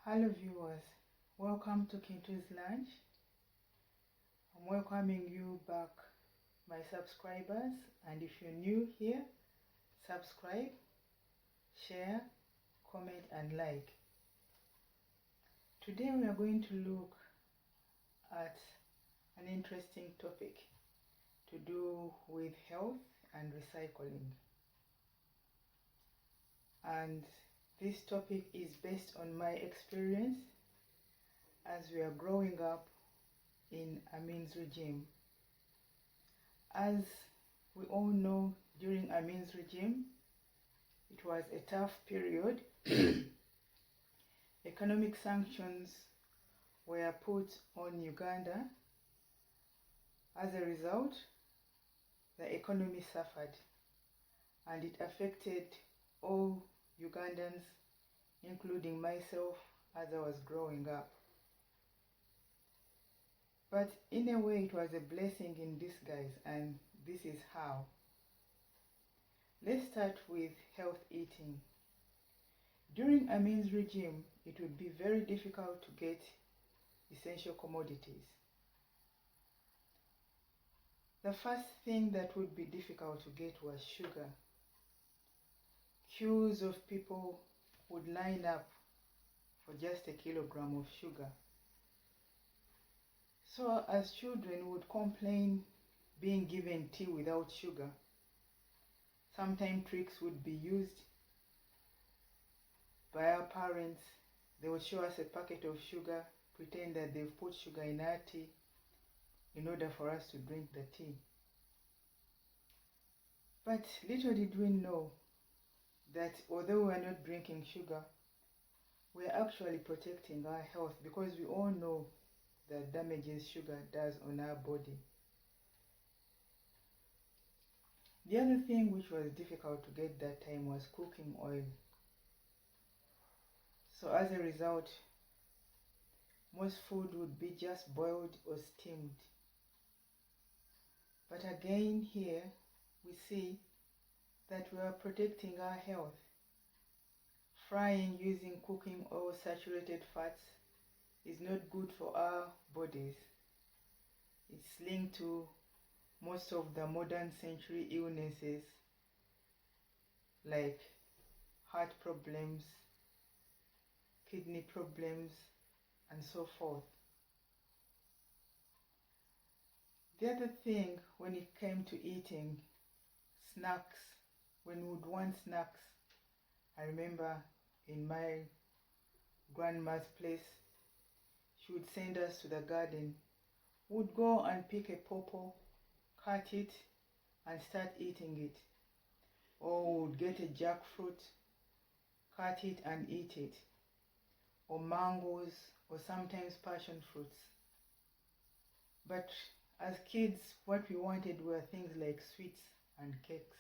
Hello viewers, welcome to KINTU'S Lunch. I'm welcoming you back, my subscribers, and if you're new here, subscribe, share, comment and like. Today we are going to look at an interesting topic to do with health and recycling. And this topic is based on my experience as we are growing up in Amin's regime. As we all know, during Amin's regime, it was a tough period. Economic sanctions were put on Uganda. As a result, the economy suffered and it affected all Ugandans, including myself as I was growing up. But in a way it was a blessing in disguise, and this is how. Let's start with health eating. During Amin's regime, it would be very difficult to get essential commodities. The first thing that would be difficult to get was sugar. Queues of people would line up for just a kilogram of sugar. So as children we would complain being given tea without sugar. Sometimes tricks would be used by our parents. They would show us a packet of sugar, pretend that they've put sugar in our tea in order for us to drink the tea. But little did we know that although we are not drinking sugar, we are actually protecting our health, because we all know the damages sugar does on our body. The other thing which was difficult to get that time was cooking oil. So as a result, most food would be just boiled or steamed. But again here, we see that we are protecting our health. Frying using cooking oil saturated fats is not good for our bodies. It's linked to most of the modern century illnesses like heart problems, kidney problems, and so forth. The other thing when it came to eating snacks, when we would want snacks, I remember in my grandma's place, she would send us to the garden. We would go and pick a pawpaw, cut it and start eating it. Or we would get a jackfruit, cut it and eat it. Or mangoes, or sometimes passion fruits. But as kids, what we wanted were things like sweets and cakes.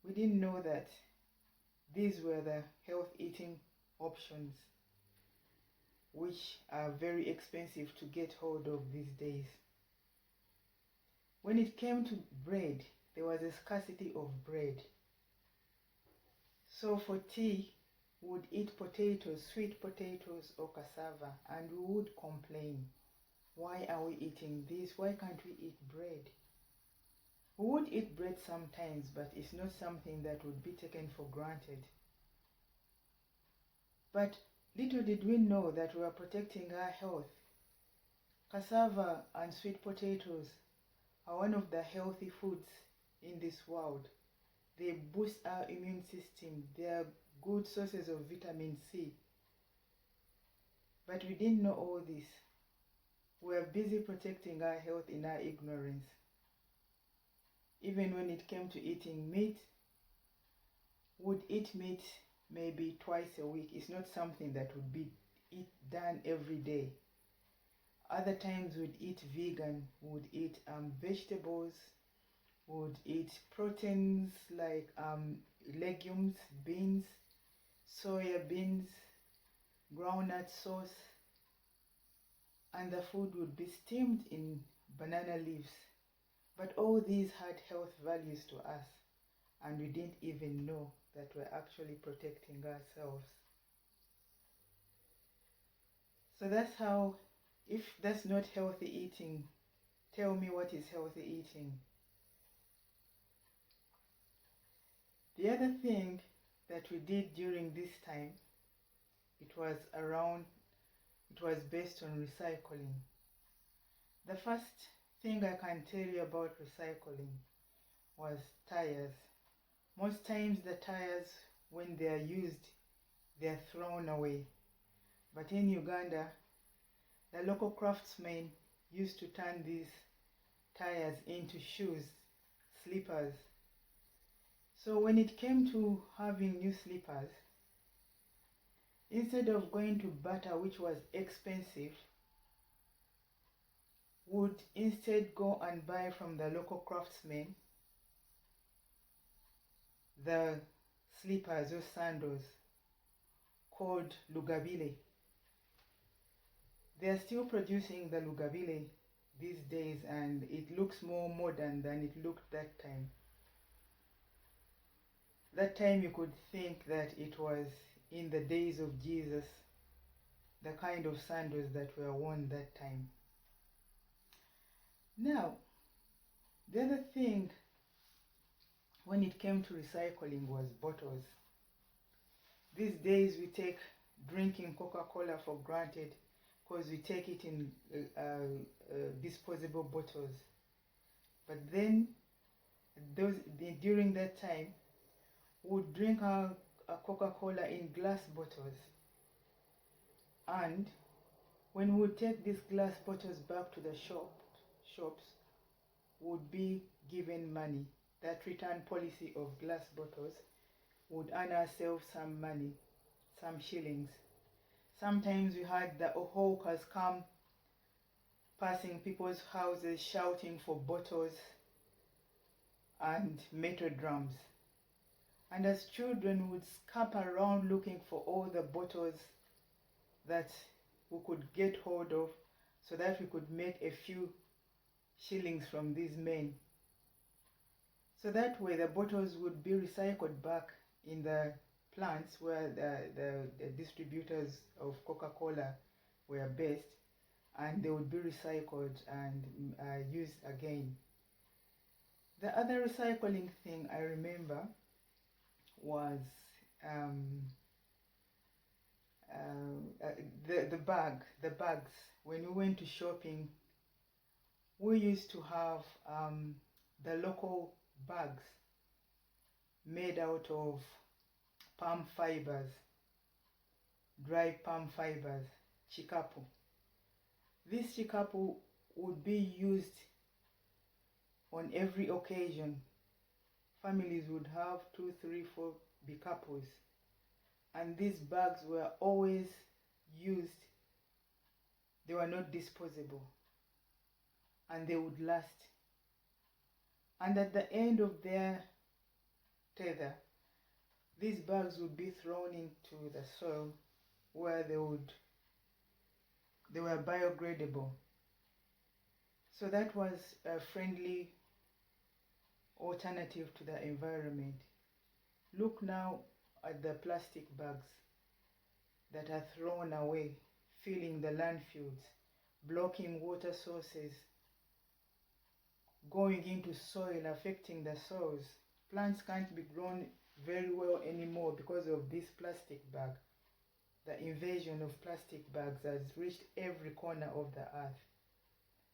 We didn't know that these were the health eating options, which are very expensive to get hold of these days. When it came to bread, there was a scarcity of bread. So for tea, we would eat potatoes, sweet potatoes or cassava, and we would complain. Why are we eating this? Why can't we eat bread? We would eat bread sometimes, but it's not something that would be taken for granted. But little did we know that we are protecting our health. Cassava and sweet potatoes are one of the healthy foods in this world. They boost our immune system. They are good sources of vitamin C. But we didn't know all this. We are busy protecting our health in our ignorance. Even when it came to eating meat, we would eat meat maybe twice a week. It's not something that would be done every day. Other times we'd eat vegan, we would eat vegetables, we would eat proteins like legumes, beans, soya beans, groundnut sauce, and the food would be steamed in banana leaves. But all these had health values to us, and we didn't even know that we're actually protecting ourselves. So that's how, if that's not healthy eating, tell me what is healthy eating. The other thing that we did during this time, it was based on recycling. The first thing I can tell you about recycling was tires. Most times the tires, when they are used, they are thrown away. But in Uganda, the local craftsmen used to turn these tires into shoes, slippers. So when it came to having new slippers, instead of going to barter, which was expensive, would instead go and buy from the local craftsmen the slippers or sandals called lugabile. They are still producing the lugabile these days, and it looks more modern than it looked that time. That time you could think that it was in the days of Jesus, the kind of sandals that were worn that time. Now, the other thing when it came to recycling was bottles. These days we take drinking Coca-Cola for granted because we take it in disposable bottles. But then, during that time, we would drink our Coca-Cola in glass bottles. And when we would take these glass bottles back to the shops, would be given money. That return policy of glass bottles would earn ourselves some money, some shillings. Sometimes we had the hawkers come passing people's houses shouting for bottles and metal drums. And as children we would scamper around looking for all the bottles that we could get hold of so that we could make a few shillings from these men. So that way the bottles would be recycled back in the plants where the distributors of Coca-Cola were based, and they would be recycled and used again. The other recycling thing I remember was the bags. When we went to shopping, we used to have the local bags made out of palm fibers, dry palm fibers, chikapu. This chikapu would be used on every occasion. Families would have 2, 3, 4 bikapus, and these bags were always used. They were not disposable, and they would last. And at the end of their tether, these bags would be thrown into the soil where they were biodegradable. So that was a friendly alternative to the environment. Look now at the plastic bags that are thrown away, filling the landfills, blocking water sources, going into soil, affecting the soils. Plants can't be grown very well anymore because of this plastic bag. The invasion of plastic bags has reached every corner of the earth.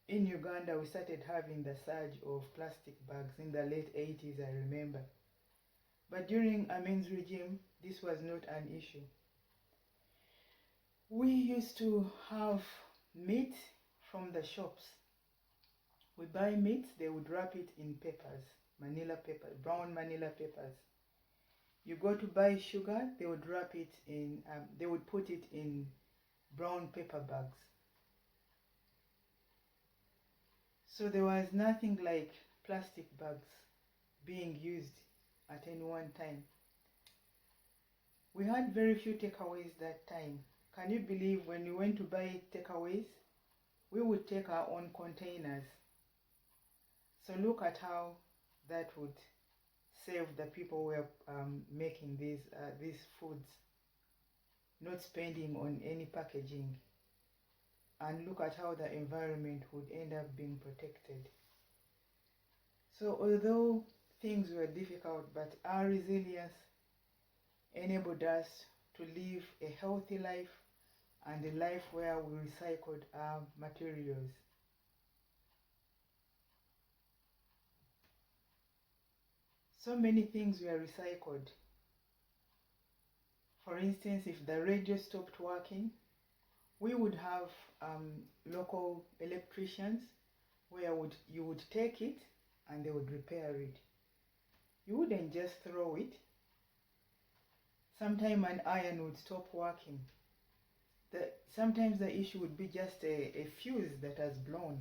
In Uganda, we started having the surge of plastic bags in the late 80s, I remember. But during Amin's regime, this was not an issue. We used to have meat from the shops. We buy meat, they would wrap it in papers, manila paper, brown manila papers. You go to buy sugar, they would wrap it in, they would put it in brown paper bags. So there was nothing like plastic bags being used at any one time. We had very few takeaways that time. Can you believe when we went to buy takeaways, we would take our own containers. So look at how that would save the people who were making these foods, not spending on any packaging. and look at how the environment would end up being protected. So although things were difficult, but our resilience enabled us to live a healthy life and a life where we recycled our materials. So many things were recycled. For instance, if the radio stopped working, we would have local electricians where you would take it and they would repair it. You wouldn't just throw it. Sometimes an iron would stop working. Sometimes the issue would be just a fuse that has blown.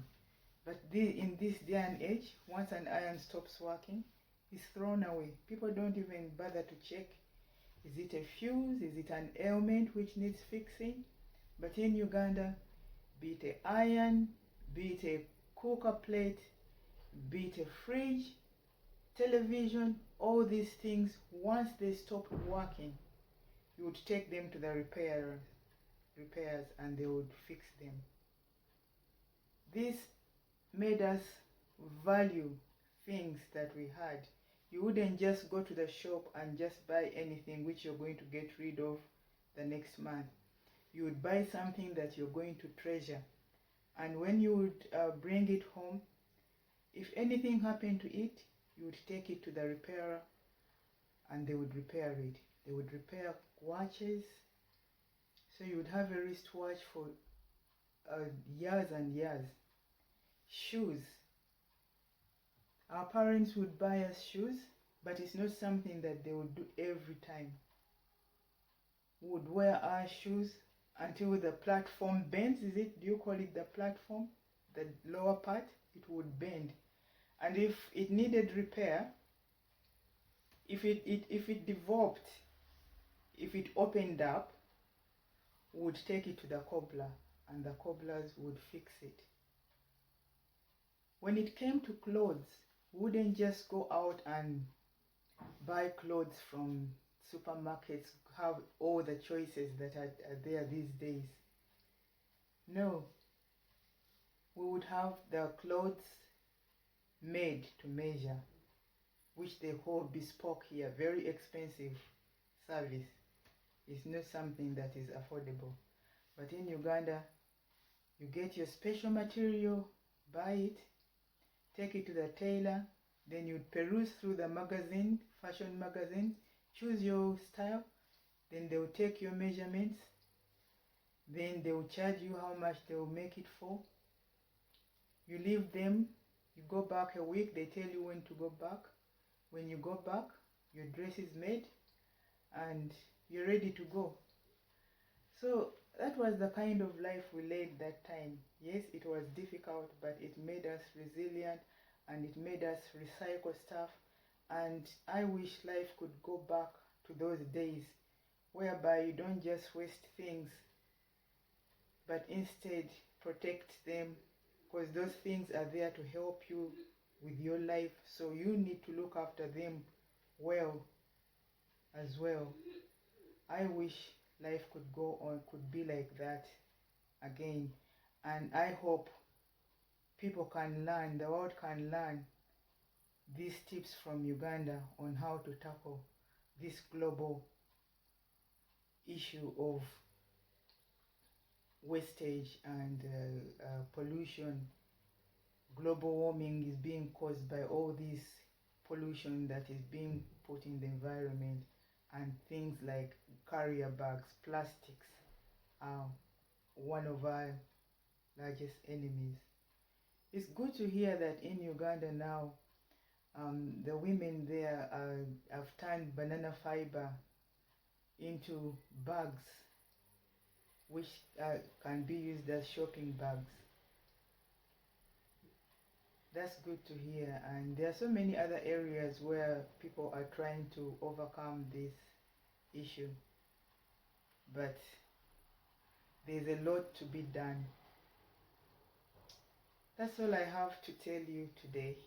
But in this day and age, once an iron stops working, it's thrown away. People don't even bother to check, is it a fuse, is it an ailment which needs fixing? But in Uganda, be it an iron, be it a cooker plate, be it a fridge, television, all these things, once they stopped working, you would take them to the repairs and they would fix them. This made us value things that we had. You wouldn't just go to the shop and just buy anything which you're going to get rid of the next month. You would buy something that you're going to treasure. And when you would bring it home, if anything happened to it, you would take it to the repairer and they would repair it. They would repair watches. So you would have a wristwatch for years and years. Shoes. Our parents would buy us shoes, but it's not something that they would do every time. We would wear our shoes until the platform bends. Do you call it the platform? The lower part, it would bend. And if it needed repair, if it developed, if it opened up, we would take it to the cobbler and the cobblers would fix it. When it came to clothes, we wouldn't just go out and buy clothes from supermarkets, have all the choices that are there these days. No, we would have the clothes made to measure, which they call bespoke here, very expensive service. It's not something that is affordable. But in Uganda, you get your special material, buy it, take it to the tailor, then you peruse through the magazine, fashion magazine, choose your style, then they will take your measurements, then they will charge you how much they will make it for. You leave them, you go back a week, they tell you when to go back. When you go back, your dress is made and you're ready to go. So that was the kind of life we led that time. Yes, it was difficult, but it made us resilient and it made us recycle stuff. And I wish life could go back to those days whereby you don't just waste things, but instead protect them, because those things are there to help you with your life. So you need to look after them well as well. I wish life could go on, could be like that again. And I hope people can learn, the world can learn these tips from Uganda on how to tackle this global issue of wastage and pollution. Global warming is being caused by all this pollution that is being put in the environment, and things like carrier bags, plastics are one of our largest enemies. It's good to hear that in Uganda now, the women there have turned banana fiber into bags, which can be used as shopping bags. That's good to hear, and there are so many other areas where people are trying to overcome this issue, but there's a lot to be done. That's all I have to tell you today.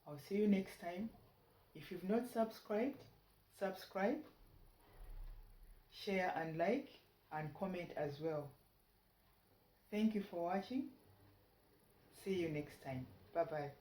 I'll see you next time. If you've not subscribed, subscribe, share and like, and comment as well. Thank you for watching. See you next time. Bye bye.